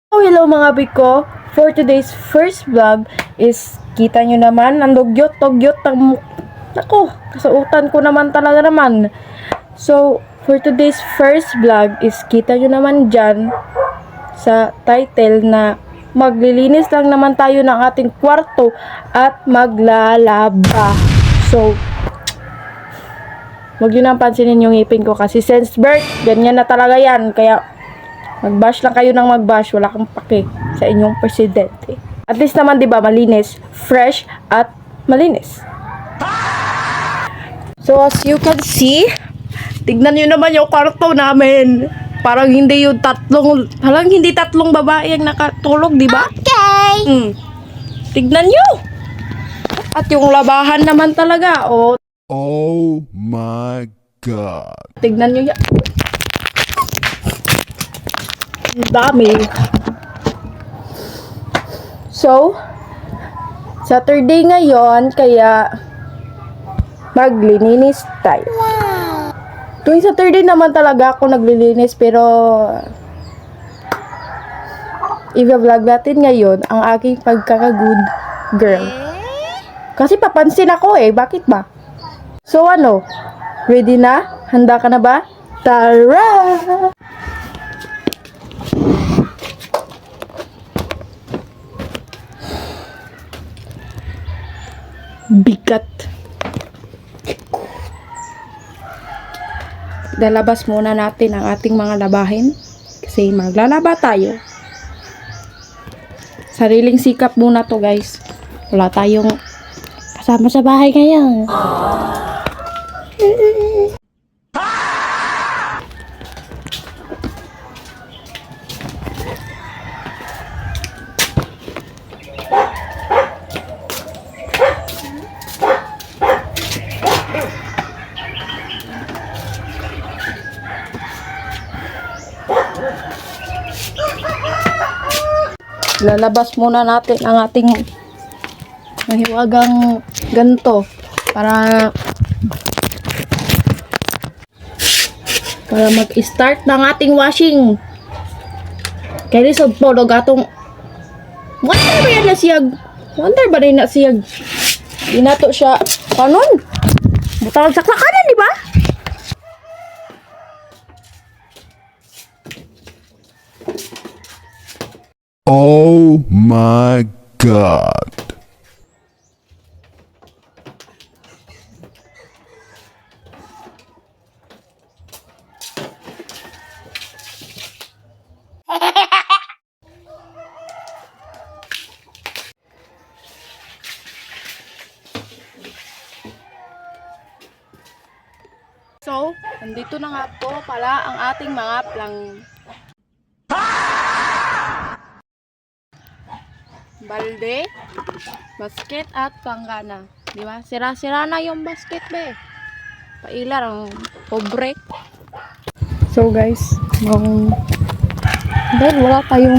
Oh, hello mga biko. For today's first vlog is kita nyo naman ang dugyot ang ako, kasuutan ko naman talaga naman. So, for today's first vlog is kita nyo naman dyan sa title na maglilinis lang naman tayo ng ating kwarto at maglalaba. So, wag nyo nang pansinin yung ngipin ko kasi since birth, ganyan na talaga yan. Kaya, mag-bash lang kayo ng mag-bash. Wala kang pake sa inyong presidente. At least naman, di ba, malinis, fresh, at malinis. So, as you can see, tignan nyo naman yung kwarto namin. Parang hindi yung hindi tatlong babae ang nakatulog, di ba? Okay! Tignan nyo! At yung labahan naman talaga, Oh my God. tignan nyo yan. Ang dami. So, Saturday ngayon, kaya maglilinis tayo. Wow! Tuwing Saturday naman talaga ako naglilinis, pero i-vlog natin ngayon ang aking pagkaka-good girl. Kasi papansin ako bakit ba? So ano, ready na? Handa ka na ba? Tara! Bigat. Lalabas muna natin ang ating mga labahin kasi maglalaba tayo. Sariling sikap muna to, guys. Wala tayong kasama sa bahay ngayon. Lalabas muna natin ang ating mahiwagang ganto para mag-start ng ating washing. Kaya lisod po atong wonder ba yan na siyag? Wonder ba rin na siyag? Di na to siya kanon. Butang sa kanan, di ba? Oh my God. So, nandito na nga po pala ang ating mga balde, basket at panggana. Di ba? Sira-sira na yung basket, be. Pailar ang pobre. So guys, dahil wala tayong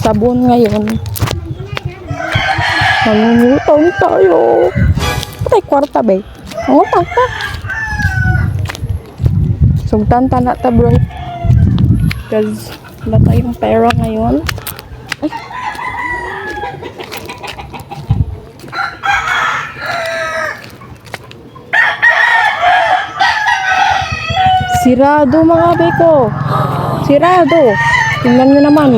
sabon ngayon, mangungutang tayo. Patay kwarta, be. Mangutang ta. Sugtan ta na ta, bro. Because wala tayong pera ngayon. Ay. Sirado mga beko. Sirado. Tingnan nyo naman.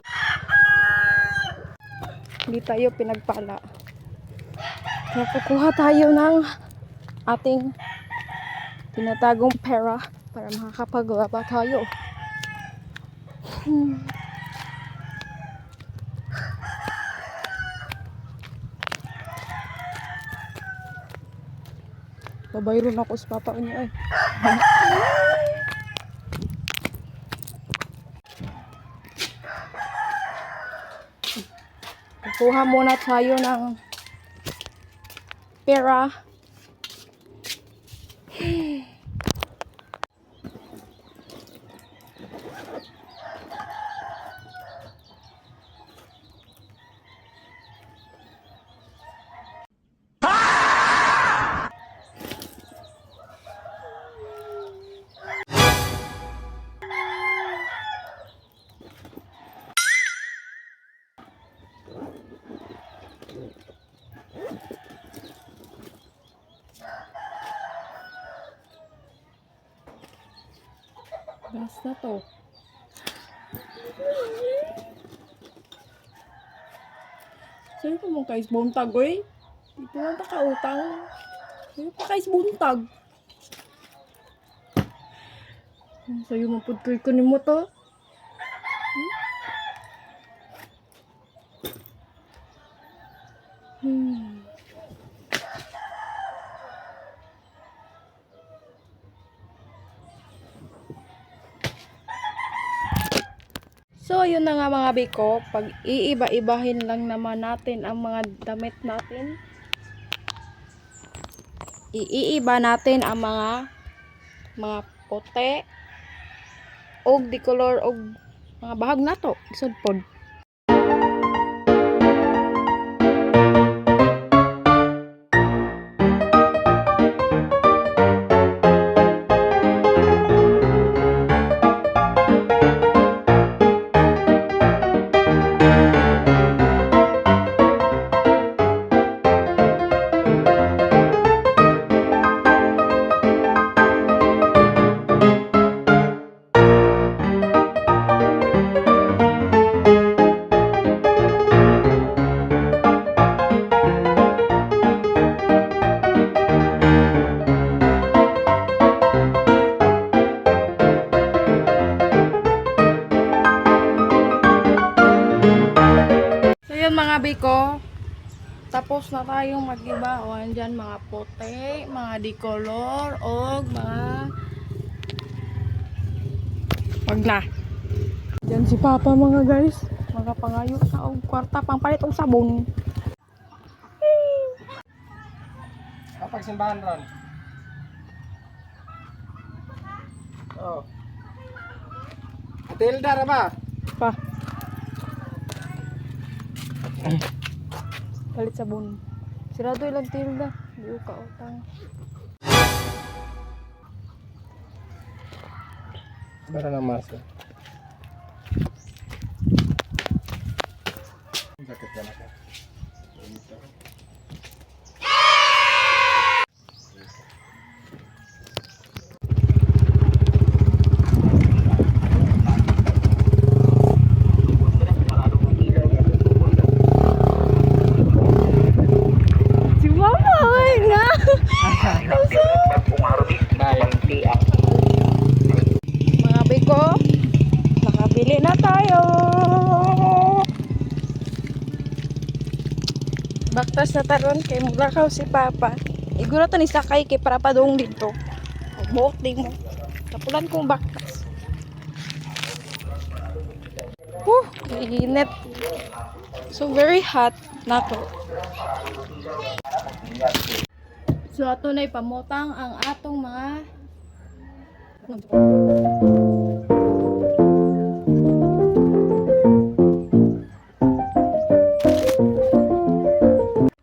Hindi tayo pinagpala. Kaya kukuha tayo ng ating tinatagong pera para makakapaglaba tayo. Babayron ako sa papa niya Kukuha muna tayo ng pera. Last na to. Sa'yo pa mong kais buntag, oy. Dito lang ta kautang. Sa'yo pa kais buntag. Sa'yo mapudkoy ko ni mo to. So, yun na nga mga biko. Pag iiba-ibahin lang naman natin ang mga damit natin. Iiba natin ang mga puti og di color og mga bahag nato. Isod pod. Mga biko, tapos na tayong mag-iba. O, andyan mga puti, mga dicolor, o mga wag na. Diyan si Papa mga guys. Mga pangayo sa og kwarta pang palit og sabon. Kapag simbahan ron. Oh. Atilda ra ba? Pa. Palit sabon. Sirado ilang tilda. Di ko kautang. Bara na mas. Sakit na ka. Si Mama, ay nga. Mga biko, nakabili na tayo. Baktas na taron kay muglakaw si Papa. Iguro to ni sakay kay para padung dito. Buok di mo. Tapulan kong baktas. Init. So very hot nato. So ato na ipamutang ang atong mga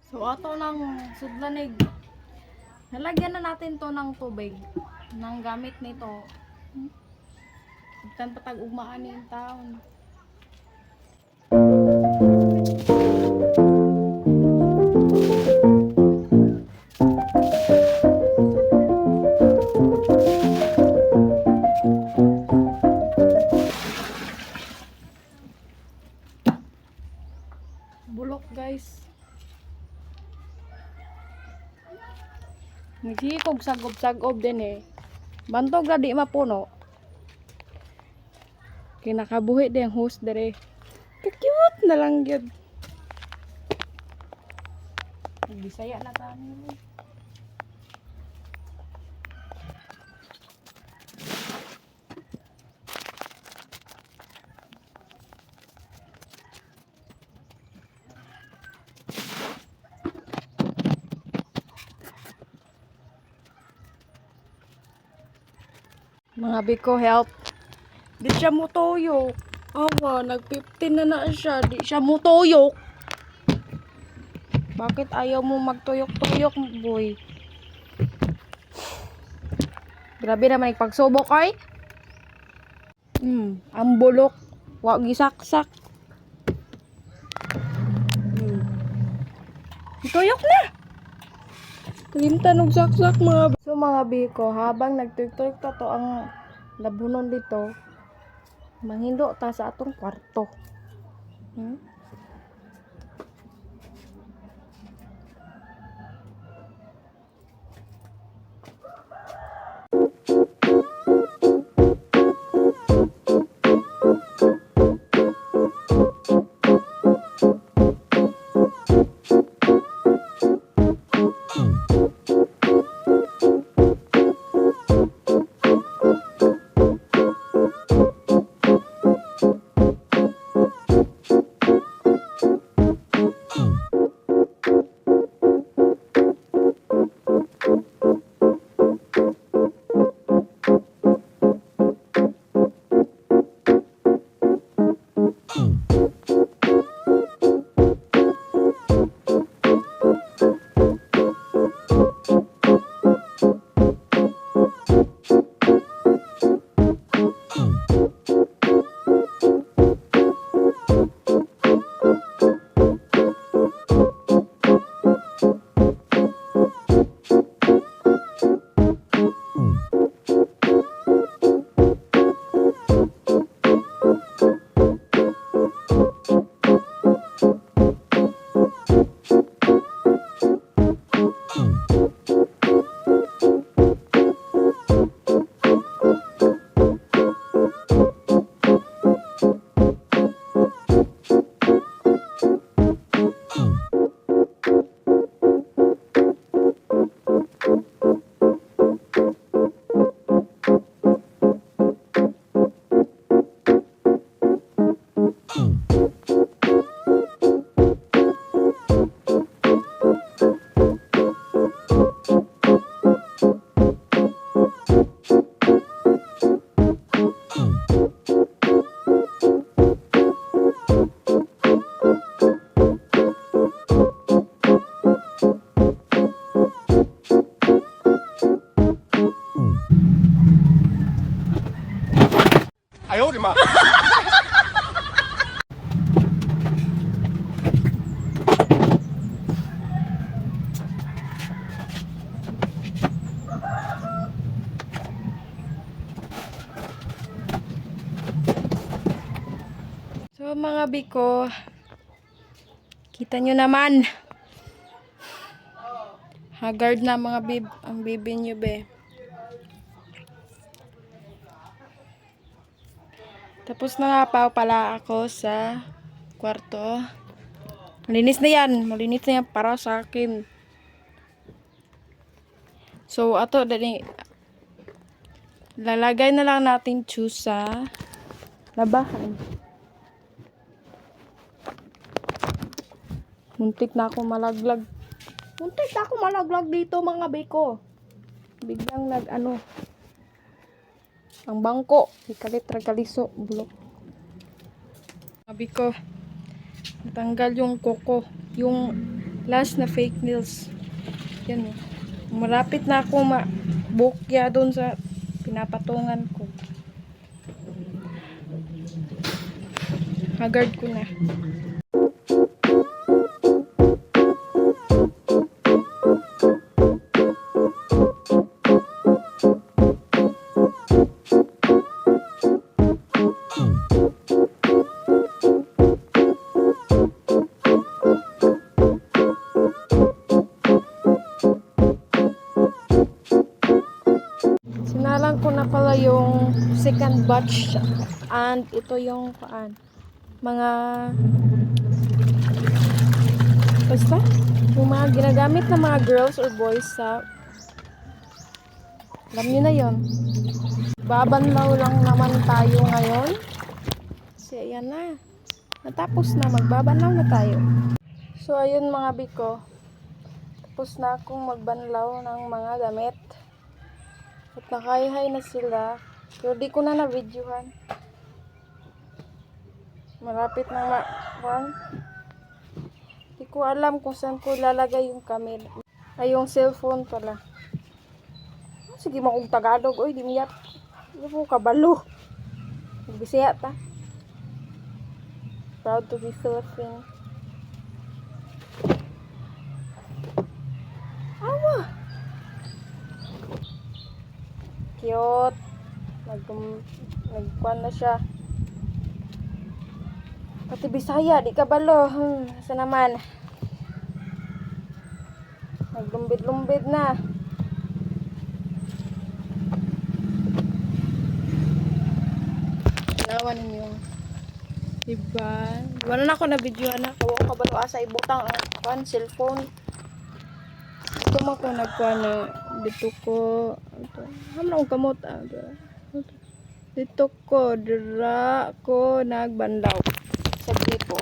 so ato ng sudlanig. Nalagyan na natin to ng tubig ng gamit nito. Tan patag ugmaan ni taon. Bulok guys. Nagsikog sagob-sagob din eh. Bantog na di mapuno. Kinakabuhi din ang host dere. Cute na lang yun. Bisaya na kami. Mga biko help. Di siya mutuyok. Awa, nag-15 na siya. Di siya mutuyok. Bakit ayaw mo magtuyok-tuyok, boy? Grabe naman pagsubok ay. Ang bulok. Wag gisaksak. Tuyok na. Kalimtan og saksak mga. So mga biko, habang nagtuyok-tuyok to ang labunon dito, manghindo ta sa atong kwarto. Hmm? So mga biko, kita nyo naman. Haggard na mga bib, ang bibi nyo be. Tapos na nga pala ako sa kwarto. Malinis na yan para sa akin. So ato dali lalagay na lang natin shoes sa labahan. Muntik na ako malaglag. Dito mga biko. Biglang ang bangko. Ikalit ragaliso. Bulok. Mga biko. Natanggal yung kuko. Yung last na fake nails. Yan o. Malapit na ako bukya doon sa pinapatungan ko. Haggard ko na. Sinalang ko na pala yung second batch and ito yung mga basta yung mga ginagamit ng mga girls or boys sa alam nyo na yon. Babanlaw lang naman tayo ngayon kasi ayan na natapos na, magbabanlaw na tayo. So ayun mga biko, tapos na akong magbanlaw ng mga damit at nakahihay na sila pero di ko na na-videohan. Malapit na di ko alam kung saan ko lalagay yung camera ay yung cellphone pala. Sige mo kong Tagalog, oy di miyat di mo kabalo Bisaya ta. Proud to be Philippine. Awa cute Nagkuhan na siya. Pati Bisaya, di ka balo. Asa naman? Naglumbid-lumbid na. Nawa ninyo. Diba? Wala na ako na video na. Kawa ko kabalo asa ibutang ang cellphone. Ito mo ko nagkuhan na dito ko. Hamla akong kamot. Dito ko. Dira ko nagbandaw. Sa gripo.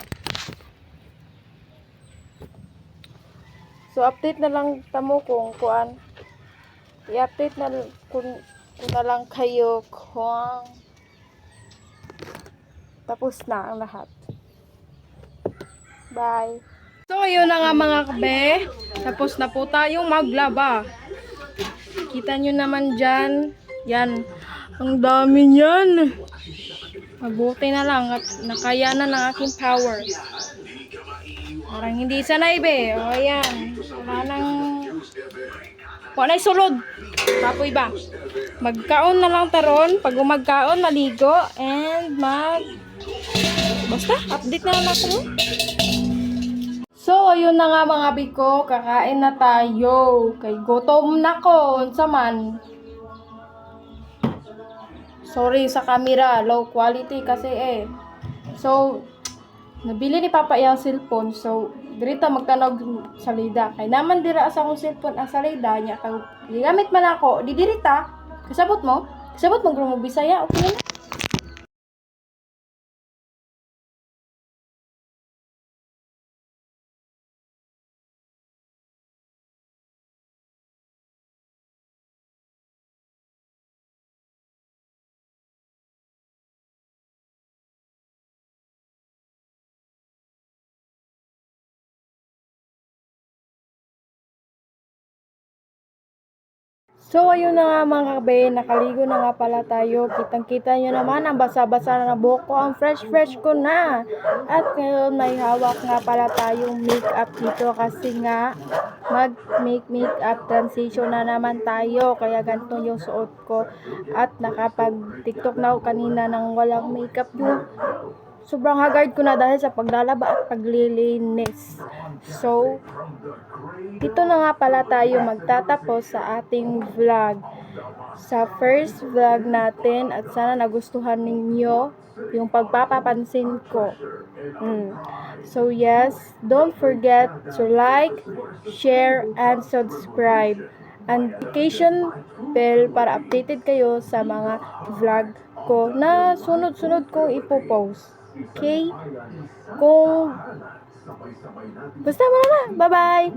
So, update na lang tamo kung kuan. I-update na kung na lang kayo kung tapos na ang lahat. Bye. So, yun na nga mga kabe. Tapos na po tayong maglaba. Kita nyo naman dyan. Yan. Ang dami niyan. Mabuti na lang at nakayanan ng aking power. Parang hindi sanay be. O ayan. Wala nang sulod. Tapoy ba? Magkaon na lang taron. Pag umagkaon, maligo. And basta, update na lang ako. So, ayun na nga mga biko. Kakain na tayo. Kay gutom na ko. Unsa man. Sorry sa camera. Low quality kasi So, nabili ni Papa yung cellphone. So, dirita magtanog salida. Kay naman dira sa akong cellphone ang salida niya. Kay gigamit man ako, di dirita. Kasabot mo? Kasabot mo grumo Bisaya. Okay na. So, ayun na nga mga kabe, nakaligo na nga pala tayo. Kitang-kita nyo naman, ang basa-basa na buhok ko, ang fresh-fresh ko na. At ngayon, may hawak nga pala tayong makeup dito kasi nga, mag-make-makeup transition na naman tayo. Kaya ganito yung suot ko. At nakapag-tiktok na ako kanina nang walang makeup yung sobrang haggard ko na dahil sa paglalaba at paglilinis. So, dito na nga pala tayo magtatapos sa ating vlog. Sa first vlog natin at sana nagustuhan ninyo yung pagpapapansin ko. So yes, don't forget to like, share, and subscribe. And notification bell para updated kayo sa mga vlog ko na sunod-sunod kong ipopost. Okay? Basta wala na. Bye-bye!